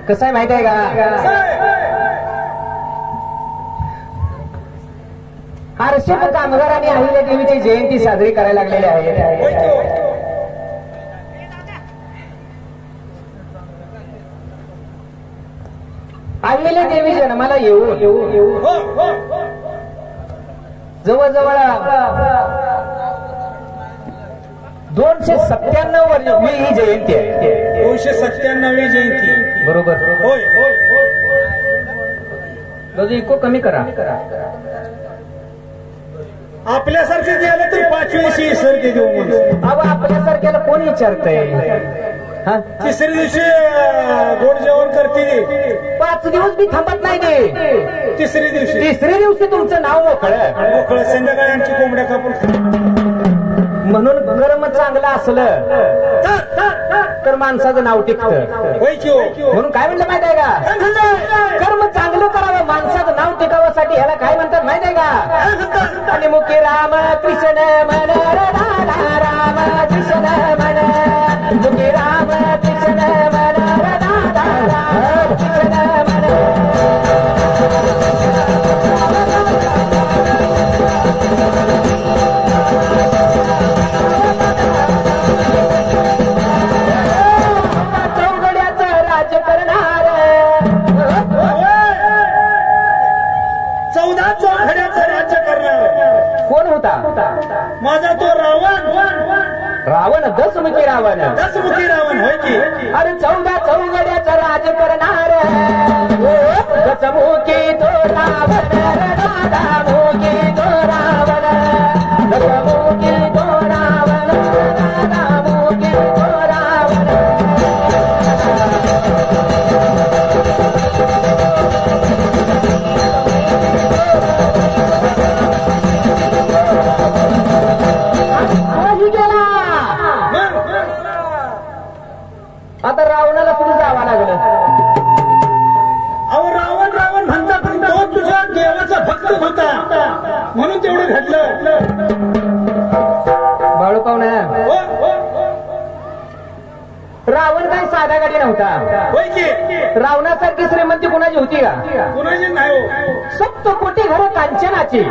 कसं आहे माहित आहे का? हर्षद कामगार आणि अहिल्या देवीची जयंती साजरी करायला लागलेली आहे. अहिल्या देवी जन्माला येऊन जवळजवळ 297 ही जयंती आहे. 297वी जयंती बरोबर. होय होय होय. रोजी इको कमी करा. आपल्यासारखे गेलं तर 5वी सर ते देऊ म्हणून. अहो आपल्यासारख्याला कोण विचारतंय? तिसऱ्या दिवशी गोड जेवण करते. 5 दिवस बी थांबत नाही ते. तिसऱ्या दिवशी तुमचं नाव मोकळं. संध्याकाळी आमची कोंबड्या कापून. म्हणून कर्म चांगलं असलं तर माणसाचं नाव टिकतं. म्हणून काय म्हणलं माहित आहे का? कर्म चांगलं करावं, माणसाचं नाव टिकावसाठी ह्याला काय म्हणतात माहित आहे का? आणि मुखी राम कृष्ण म्हण, राम कृष्ण म्हण, मुखी राम कृष्ण म्हण, राम कृष्ण म्हण. कोण होता? माझा तो रावण. दसमुखी रावण. होय की? अरे 14 चौघड्याचा राज करणार. दसमुखी तो रावण, दादामुखी तो रावण, दसमुखी तो रावण, दादामुखी तो रावण. आता रावणाला कुठे जावं लागलं? अहो रावण म्हणतात, पण तो तुझा देवाचा भक्त होता म्हणून तेवढं घडलं. बाळू पाहुणा, रावण काही साधा गाडी नव्हता. होय की? रावणासारखी श्रीमंती कुणाची होती का? कुणाची नाही. 7 कोटी घरं कांचनाची,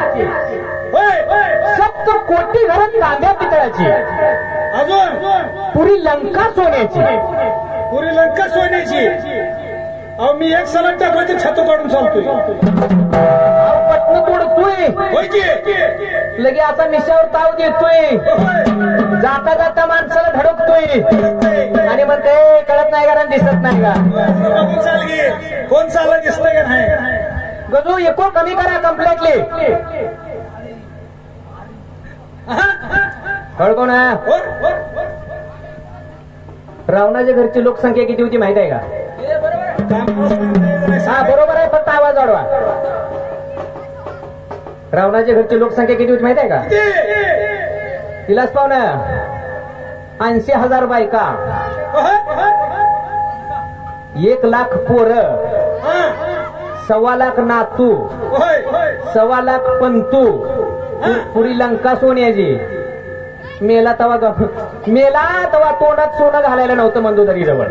7 कोटी घरं तांब्या पितळाची, अजून पुरी लंका सोन्याची. अहो मी एक सलग टाकलं ते छातो काढून चालतोय. पटन तोडतोय. होय की? लगे असा मिशावर ताव देतोय. जाता जाता माणसाला धडकतोय आणि म्हणते कळत नाही कारण दिसत नाही का? कोण चालत दिसतंय का नाही? गजू एको कमी करा कम्प्लेटली. कोण आहे? रावणाच्या घरची लोकसंख्या किती होती माहित आहे का? हा बरोबर आहे, फक्त आवाज वाढवा. रावणाच्या घरची लोकसंख्या किती होती माहिती आहे का? तिलाच पाहू ना, 80,000 बायका, 1,00,000 पोरं, 1,25,000 नातू, 1,25,000 पंतू, पुरी लंका सोन्याची. मेला तवा तोंडात सोनं घालायला नव्हतं मंदोदरी जवळ.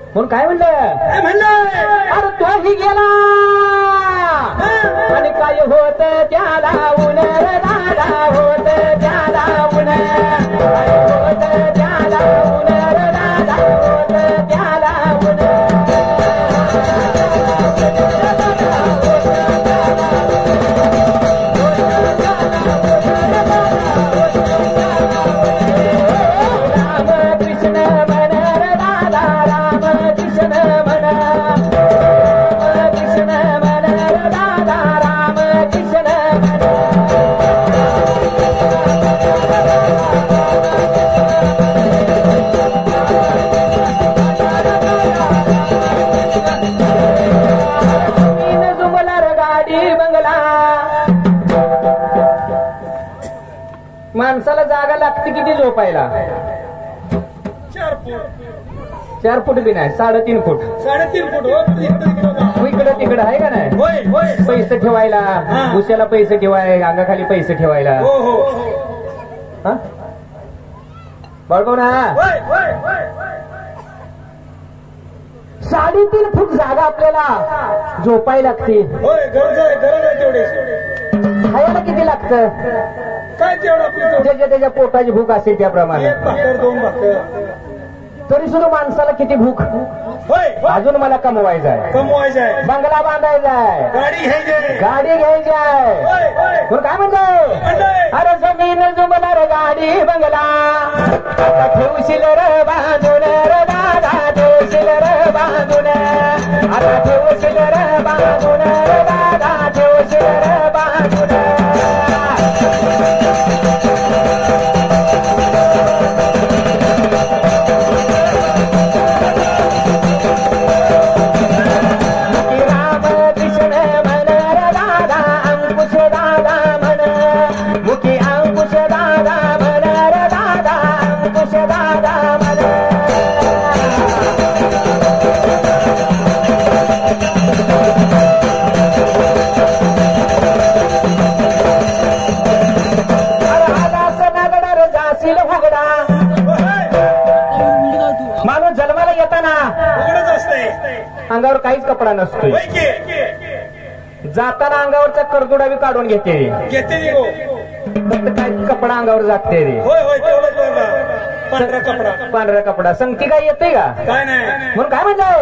म्हणून काय म्हणलं, अरे तोही गेला आणि काय होत त्याला उन दादा, होत त्याला उन, होत त्याला उन दादा, होत त्याला उन. माणसाला जागा लागते किती झोपायला? 4 फूट बी नाही, 3.5 फूट. 3.5 फूट. इकडं तिकडं आहे का नाही? पैसे ठेवायला, उशाला पैसे ठेवायला, अंगाखाली पैसे ठेवायला. बरोबर ना? 3.5 फूट जागा आपल्याला झोपायला लागते. गरज आहे तेवढी. खायला किती लागतं? काय तेवढं त्याच्या पोटाची भूक असेल त्याप्रमाणे. 1 भाकर 2 भाकर. तरी सुद्धा माणसाला किती भूक. अजून मला कमवायचं आहे, बंगला बांधायचा आहे, गाडी घ्यायची आहे. म्हणून काय म्हणतो, अरे जमीन जुमणार गाडी बंगला, आता ठेवशील र बांधून र दादा, ठेवशील र बांधून, आता ठेवशील र बांधून र दादा, ठेवशील र बांधून. माणूस जन्माला येताना अंगावर काहीच कपडा नसतोय, जाताना अंगावरचा करदुडा बी काढून घेते, फक्त काय कपडा अंगावर जागते रे. पांढरा कपडा संगती काय येते का? म्हणून काय म्हणताय,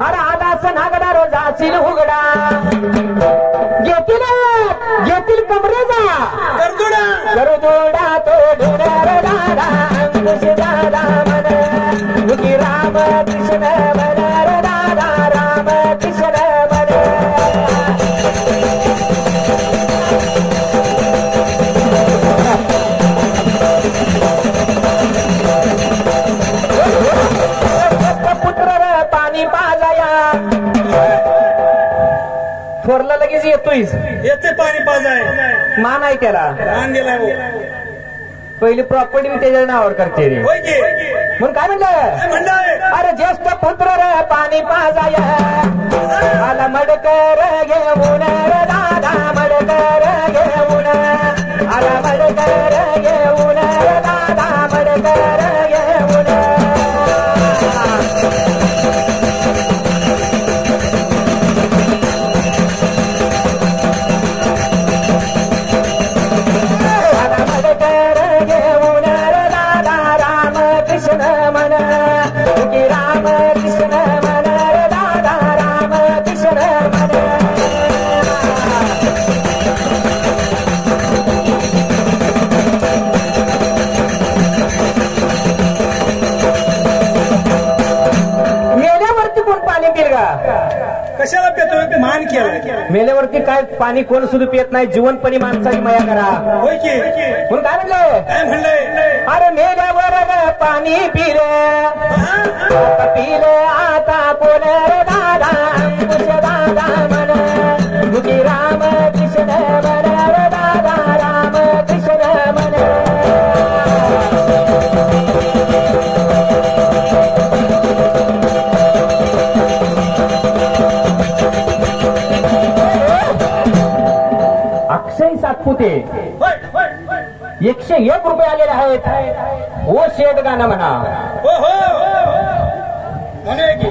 अरे आदास नागडा जाशील उघडा, घेतील कमरेचा करदुडा तो ढुणार दादा, अंकुश दादा मन, मुखी राम कृष्ण मन र दादा, राम कृष्ण मन. पुत्र र पाणी पाजाया, थोरला लगेच येतोयच, येते पाणी पाजाय. मान आहे त्याला, पहिली प्रॉपर्टी मी त्याच्या नावावर करते रे. म्हणून काय म्हणलं, अरे ज्येष्ठ पुत्र र पाणी पाजाय, आला मडकर घेऊन र दादा, मडकर घेऊन, आला मडकर घेऊन र दादा, मडकर घेऊन. राम कृष्ण मन, राम कृष्ण मन र दादा, मेल्यावरती कोण पाणी पिल का? कशाला पेतोय? मान केला. मेल्यावरती काय पाणी कोण सुद्धा पित नाही. जीवनपणी माणसाची माया करा. होय की? म्हणून काय म्हणलंय? काय म्हणलंय? अरे मेल्यावर पाणी पिले पिले आता कोण रे दादा अंकुश दादा म्हण मुखी राम कृष्ण म्हण रे दादा राम कृष्ण म्हण. अक्षय सातपुते 101 रुपये आलेले आहेत. ओ शेठ गाणं म्हणा. हो हो म्हणे की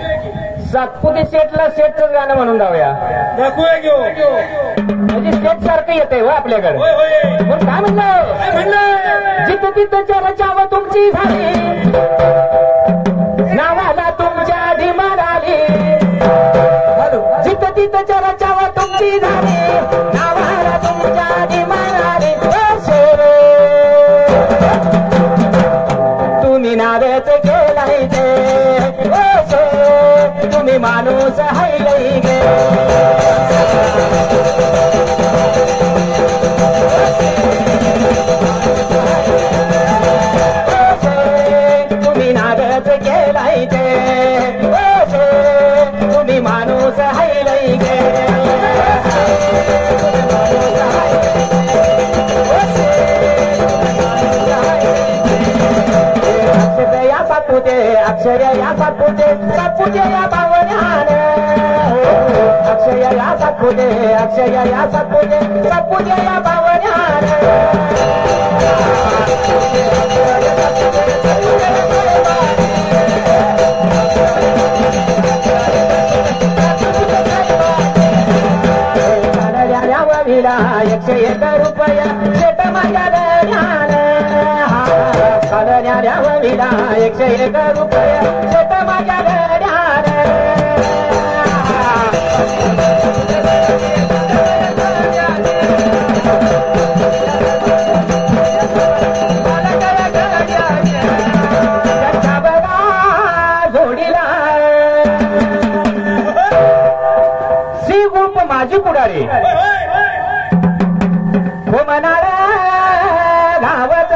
सातपुते शेठला शेठच गाणं म्हणून जाऊया. दाखवूया घेऊ. म्हणजे शेठ सारखं येतंय हो आपल्याकडे. होय होय. मग काय म्हणलं? काय म्हणलं? जिथं तिथं चर्चाव तुमची झाली नावाला तुमच्या डिमांड आली. जिथं तिथं चर्चाव तुमची झाली नावाला तुमच्या डिमांड आली. तुम्ही नारच केलाय गे तुम्ही माणूस हाय गे. तुम्ही नारच केलाय गे तुम्ही माणूस हाय गे. अक्षय या सातपुते सातपुते या बावण्यान अक्षय या सातपुते अक्षय या सातपुते सातपुते या बावण्यान. विला 101 रुपया शेट माझ्या ज्ञान. खालण्याऱ्या विला 101 रुपया शेट माझ्या ज्ञान. जोडीला सी ग्रुप माझी पुढारी हो म्हणाल गावच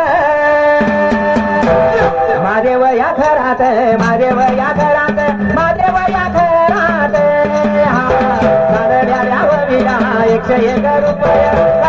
महादेव या घरात महादेव या घरात महादेव या घरात. हा 101 रुपया